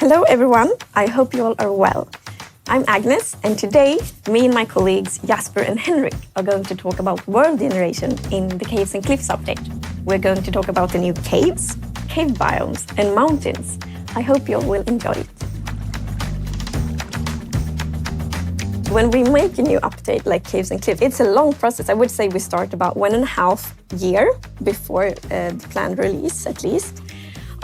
Hello everyone, I hope you all are well. I'm Agnes, and today me and my colleagues Jasper and Henrik are going to talk about world generation in the Caves and Cliffs update. We're going to talk about the new caves, cave biomes and mountains. I hope you all will enjoy it. When we make a new update like Caves and Cliffs, it's a long process. I would say we start about 1.5 years before the planned release, at least.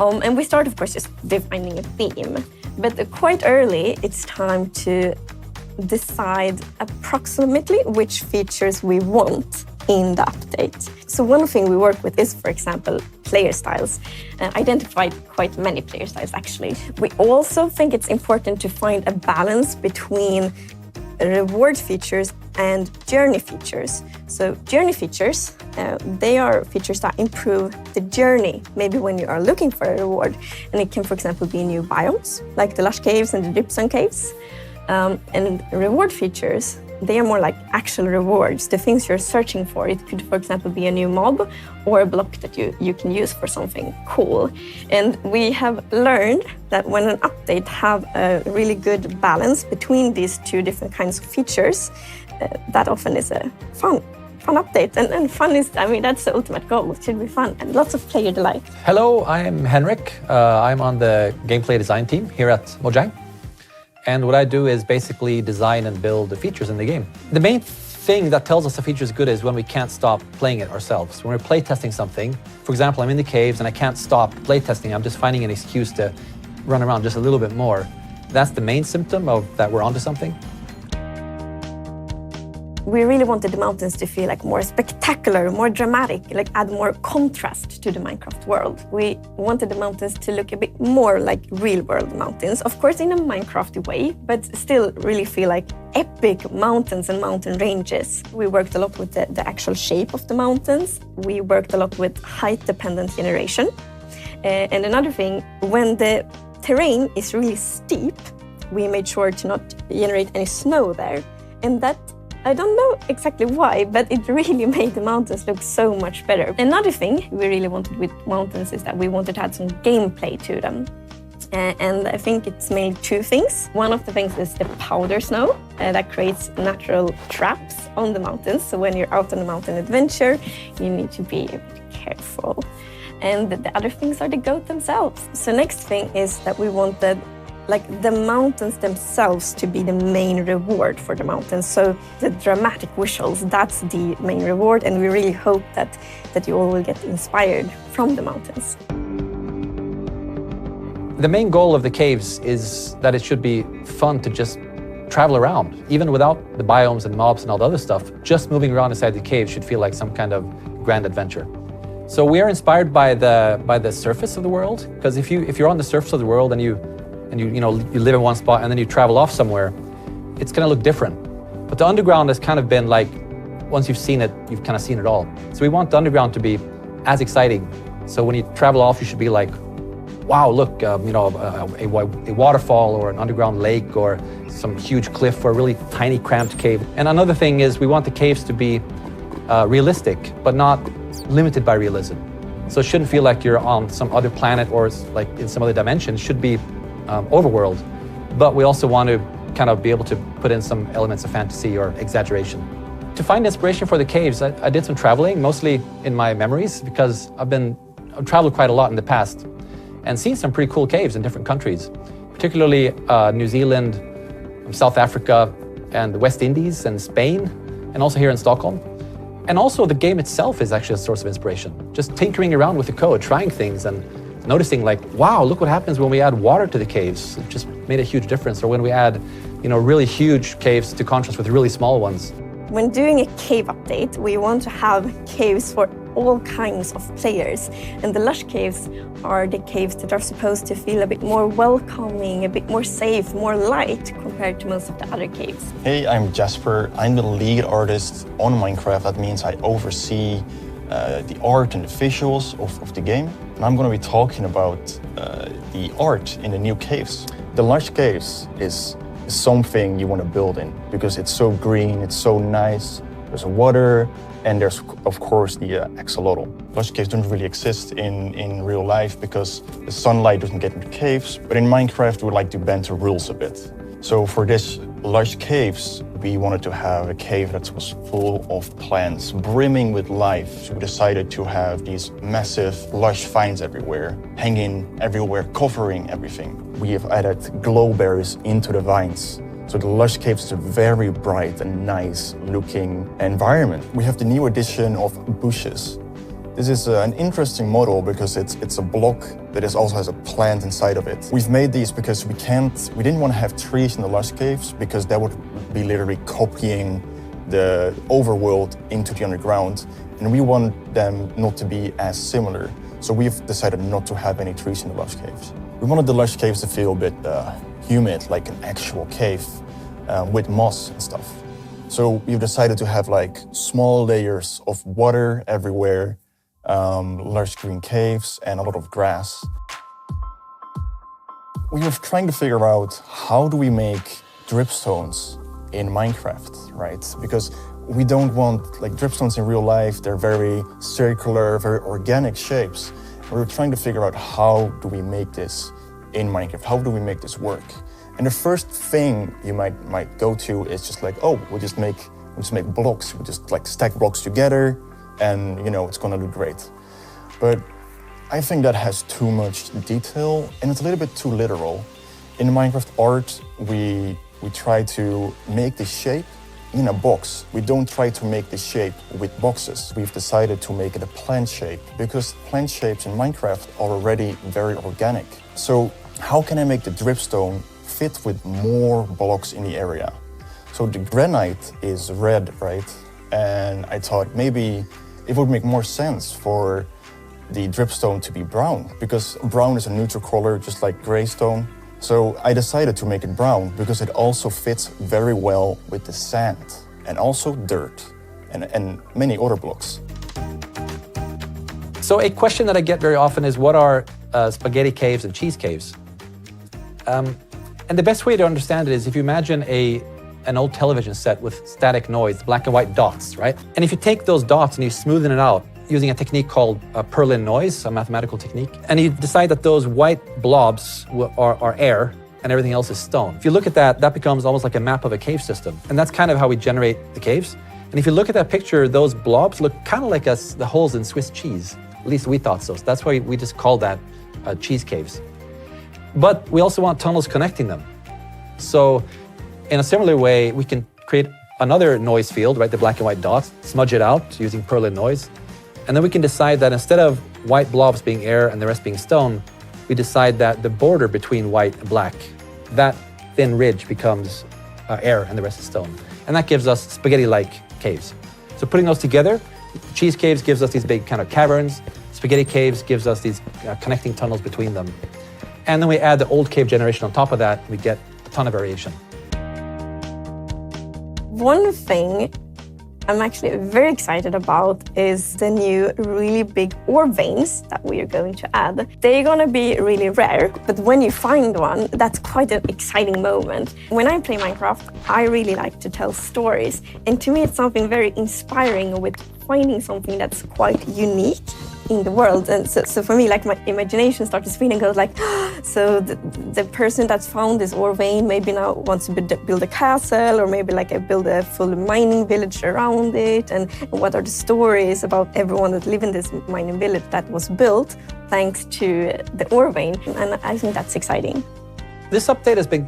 And we start, of course, just defining a theme. But quite early, it's time to decide approximately which features we want in the update. So one thing we work with is, for example, player styles. Identified quite many player styles, actually. We also think it's important to find a balance between reward features and journey features. So journey features, they are features that improve the journey, maybe when you are looking for a reward. And it can, for example, be new biomes, like the lush caves and the gypsum caves. And reward features, they are more like actual rewards, the things you're searching for. It could, for example, be a new mob or a block that you can use for something cool. And we have learned that when an update have a really good balance between these two different kinds of features, that often is a fun update. And fun is, I mean, that's the ultimate goal. It should be fun and lots of player delight. Hello, I'm Henrik. I'm on the gameplay design team here at Mojang. And what I do is basically design and build the features in the game. The main thing that tells us a feature is good is when we can't stop playing it ourselves. When we're playtesting something, for example, I'm in the caves and I can't stop playtesting, I'm just finding an excuse to run around just a little bit more. That's the main symptom of that we're onto something. We really wanted the mountains to feel like more spectacular, more dramatic, like add more contrast to the Minecraft world. We wanted the mountains to look a bit more like real-world mountains, of course in a Minecrafty way, but still really feel like epic mountains and mountain ranges. We worked a lot with the actual shape of the mountains. We worked a lot with height-dependent generation. And another thing, when the terrain is really steep, we made sure to not generate any snow there. And that, I don't know exactly why, but it really made the mountains look so much better. Another thing we really wanted with mountains is that we wanted to add some gameplay to them. And I think it's mainly two things. One of the things is the powder snow that creates natural traps on the mountains. So when you're out on a mountain adventure, you need to be a bit careful. And the other things are the goat themselves. So next thing is that we wanted the mountains themselves to be the main reward for the mountains. So the dramatic visuals, that's the main reward, and we really hope that you all will get inspired from the mountains. The main goal of the caves is that it should be fun to just travel around, even without the biomes and mobs and all the other stuff. Just moving around inside the cave should feel like some kind of grand adventure. So we are inspired by the surface of the world, because if you're on the surface of the world and you live in one spot and then you travel off somewhere, it's going to look different. But the underground has kind of been like, once you've seen it, you've kind of seen it all. So we want the underground to be as exciting. So when you travel off, you should be like, wow, look, a waterfall or an underground lake or some huge cliff or a really tiny cramped cave. And another thing is we want the caves to be realistic, but not limited by realism. So it shouldn't feel like you're on some other planet or like in some other dimension. It should be overworld, but we also want to kind of be able to put in some elements of fantasy or exaggeration. To find inspiration for the caves, I did some traveling, mostly in my memories, because I've traveled quite a lot in the past and seen some pretty cool caves in different countries, particularly New Zealand, South Africa, and the West Indies and Spain, and also here in Stockholm. And also the game itself is actually a source of inspiration. Just tinkering around with the code, trying things and noticing like, wow, look what happens when we add water to the caves. It just made a huge difference. Or when we add, really huge caves to contrast with really small ones. When doing a cave update, we want to have caves for all kinds of players. And the lush caves are the caves that are supposed to feel a bit more welcoming, a bit more safe, more light compared to most of the other caves. Hey, I'm Jasper. I'm the lead artist on Minecraft. That means I oversee the art and the visuals of the game. And I'm going to be talking about the art in the new caves. The lush caves is something you want to build in because it's so green, it's so nice. there's water, and there's, of course, the axolotl. Lush caves don't really exist in real life because the sunlight doesn't get into caves, but in Minecraft, we like to bend the rules a bit. So for this lush caves, we wanted to have a cave that was full of plants, brimming with life. So we decided to have these massive lush vines everywhere, hanging everywhere, covering everything. We have added glowberries into the vines. So the lush caves is a very bright and nice looking environment. We have the new addition of bushes. This is an interesting model because it's a block that also has a plant inside of it. We've made these because we didn't want to have trees in the lush caves because that would be literally copying the overworld into the underground, and we want them not to be as similar. So we've decided not to have any trees in the lush caves. We wanted the lush caves to feel a bit humid, like an actual cave with moss and stuff. So we've decided to have like small layers of water everywhere, lush green caves, and a lot of grass. We were trying to figure out how do we make dripstones in Minecraft, right? Because we don't want, like, dripstones in real life, they're very circular, very organic shapes. We were trying to figure out how do we make this in Minecraft? How do we make this work? And the first thing you might go to is just like, oh, we'll just make blocks. We just like stack blocks together, and it's gonna look great. But I think that has too much detail, and it's a little bit too literal. In Minecraft art, we try to make the shape in a box. We don't try to make the shape with boxes. We've decided to make it a plant shape because plant shapes in Minecraft are already very organic. So how can I make the dripstone fit with more blocks in the area? So the granite is red, right? And I thought maybe it would make more sense for the dripstone to be brown because brown is a neutral color, just like gray stone. So I decided to make it brown because it also fits very well with the sand and also dirt and many other blocks. So a question that I get very often is, what are spaghetti caves and cheese caves? And the best way to understand it is if you imagine an old television set with static noise, black and white dots, right? And if you take those dots and you smoothen it out using a technique called Perlin noise, a mathematical technique, and you decide that those white blobs are air and everything else is stone. If you look at that, that becomes almost like a map of a cave system. And that's kind of how we generate the caves. And if you look at that picture, those blobs look kind of like the holes in Swiss cheese. At least we thought so. So that's why we just call that cheese caves. But we also want tunnels connecting them. So in a similar way, we can create another noise field, right? The black and white dots, smudge it out using Perlin noise. And then we can decide that instead of white blobs being air and the rest being stone, we decide that the border between white and black, that thin ridge becomes air and the rest is stone. And that gives us spaghetti-like caves. So putting those together, cheese caves gives us these big kind of caverns, spaghetti caves gives us these connecting tunnels between them. And then we add the old cave generation on top of that, we get a ton of variation. One thing I'm actually very excited about is the new really big ore veins that we are going to add. They're gonna be really rare, but when you find one, that's quite an exciting moment. When I play Minecraft, I really like to tell stories. And to me, it's something very inspiring with finding something that's quite unique in the world. And so for me, like, my imagination starts to spin and goes like, so the person that's found this ore vein maybe now wants to build a castle, or maybe like build a full mining village around it. And what are the stories about everyone that live in this mining village that was built thanks to the ore vein? And I think that's exciting. This update has been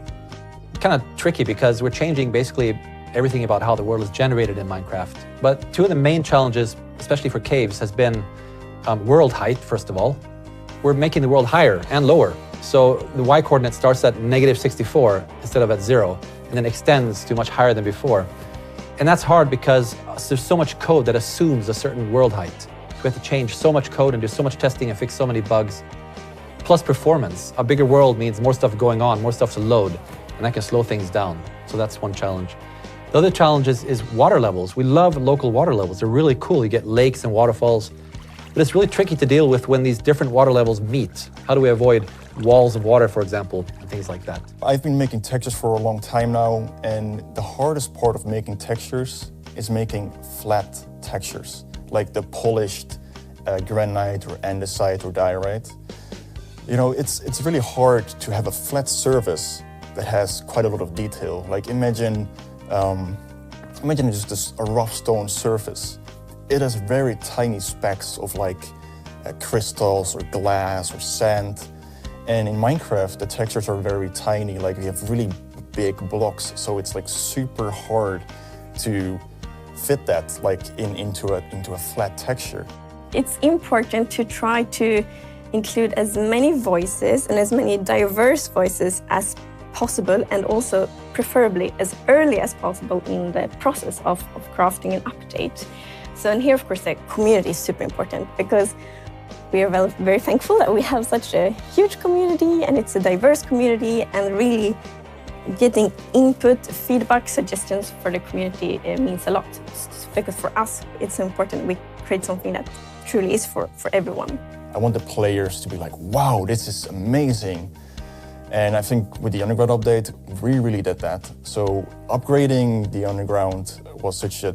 kind of tricky because we're changing basically everything about how the world is generated in Minecraft. But two of the main challenges, especially for caves, has been world height, first of all. We're making the world higher and lower. So the y-coordinate starts at -64 instead of at 0, and then extends to much higher than before. And that's hard because there's so much code that assumes a certain world height. We have to change so much code and do so much testing and fix so many bugs. Plus performance. A bigger world means more stuff going on, more stuff to load, and that can slow things down. So that's one challenge. The other challenge is water levels. We love local water levels. They're really cool. You get lakes and waterfalls. But it's really tricky to deal with when these different water levels meet. How do we avoid walls of water, for example, and things like that? I've been making textures for a long time now, and the hardest part of making textures is making flat textures, like the polished granite or andesite or diorite. You know, it's really hard to have a flat surface that has quite a lot of detail. Like imagine just a rough stone surface. It has very tiny specks of like crystals or glass or sand. And in Minecraft, the textures are very tiny, like we have really big blocks, so it's like super hard to fit that like into a flat texture. It's important to try to include as many voices and as many diverse voices as possible, and also preferably as early as possible in the process of crafting an update. So, and here of course the community is super important, because we are very thankful that we have such a huge community, and it's a diverse community, and really getting input, feedback, suggestions for the community means a lot. Because for us, it's important we create something that truly is for everyone. I want the players to be like, wow, this is amazing. And I think with the Underground update, we really did that. So upgrading the Underground was such a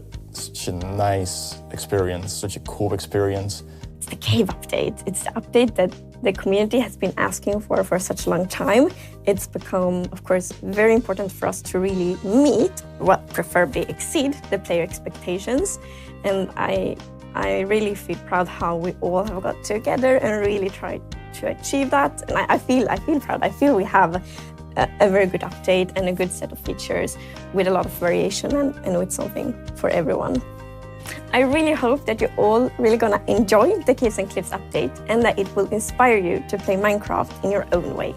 nice experience, such a cool experience. It's the cave update. It's the update that the community has been asking for such a long time. It's become, of course, very important for us to really meet, well, preferably exceed the player expectations. And I really feel proud how we all have got together and really tried to achieve that. And I feel proud. I feel we have a very good update and a good set of features with a lot of variation and with something for everyone. I really hope that you're all really gonna enjoy the Caves and Cliffs update, and that it will inspire you to play Minecraft in your own way.